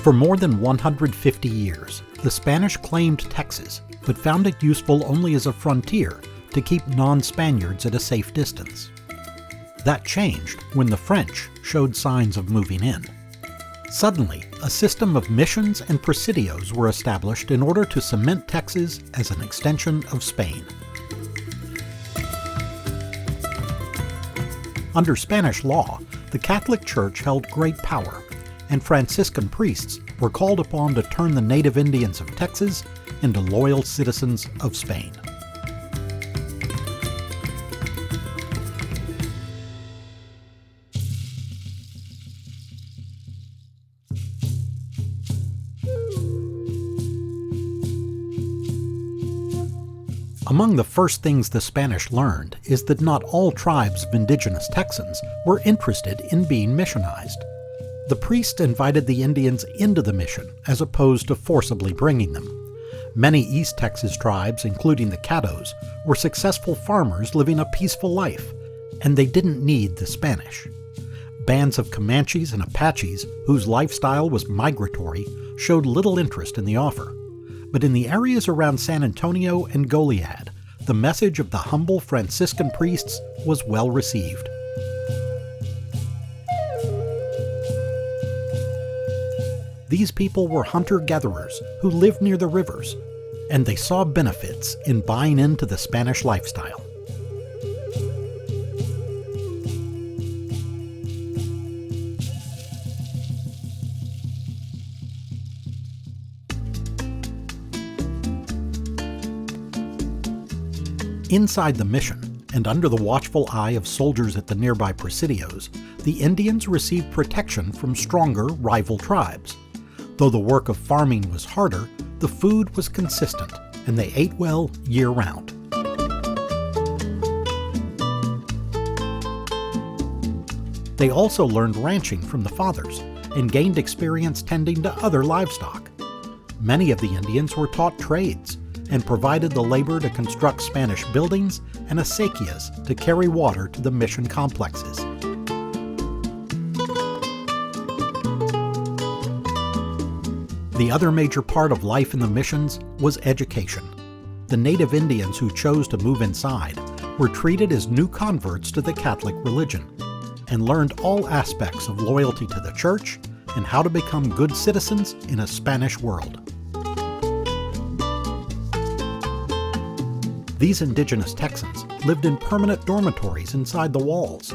For more than 150 years, the Spanish claimed Texas, but found it useful only as a frontier to keep non-Spaniards at a safe distance. That changed when the French showed signs of moving in. Suddenly, a system of missions and presidios were established in order to cement Texas as an extension of Spain. Under Spanish law, the Catholic Church held great power, and Franciscan priests were called upon to turn the native Indians of Texas into loyal citizens of Spain. Among the first things the Spanish learned is that not all tribes of indigenous Texans were interested in being missionized. The priests invited the Indians into the mission as opposed to forcibly bringing them. Many East Texas tribes, including the Caddos, were successful farmers living a peaceful life, and they didn't need the Spanish. Bands of Comanches and Apaches, whose lifestyle was migratory, showed little interest in the offer. But in the areas around San Antonio and Goliad, the message of the humble Franciscan priests was well received. These people were hunter-gatherers who lived near the rivers, and they saw benefits in buying into the Spanish lifestyle. Inside the mission, and under the watchful eye of soldiers at the nearby presidios, the Indians received protection from stronger rival tribes. Though the work of farming was harder, the food was consistent, and they ate well year-round. They also learned ranching from the fathers, and gained experience tending to other livestock. Many of the Indians were taught trades, and provided the labor to construct Spanish buildings and acequias to carry water to the mission complexes. The other major part of life in the missions was education. The native Indians who chose to move inside were treated as new converts to the Catholic religion, and learned all aspects of loyalty to the Church and how to become good citizens in a Spanish world. These indigenous Texans lived in permanent dormitories inside the walls.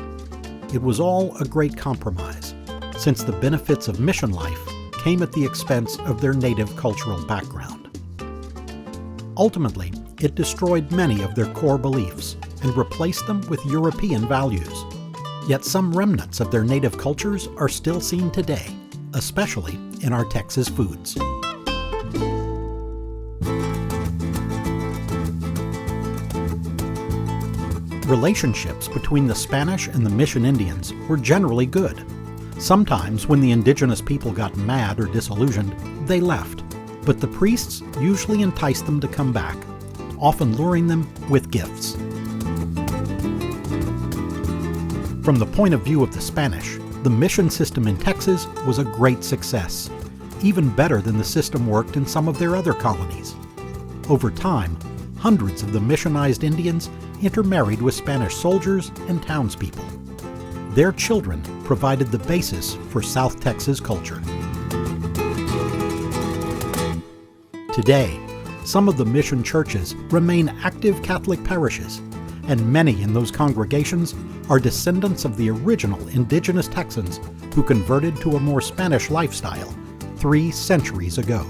It was all a great compromise, since the benefits of mission life came at the expense of their native cultural background. Ultimately, it destroyed many of their core beliefs and replaced them with European values. Yet some remnants of their native cultures are still seen today, especially in our Texas foods. Relationships between the Spanish and the Mission Indians were generally good. Sometimes, when the indigenous people got mad or disillusioned, they left, but the priests usually enticed them to come back, often luring them with gifts. From the point of view of the Spanish, the mission system in Texas was a great success, even better than the system worked in some of their other colonies. Over time, hundreds of the missionized Indians intermarried with Spanish soldiers and townspeople. Their children provided the basis for South Texas culture. Today, some of the mission churches remain active Catholic parishes, and many in those congregations are descendants of the original indigenous Texans who converted to a more Spanish lifestyle 3 centuries ago.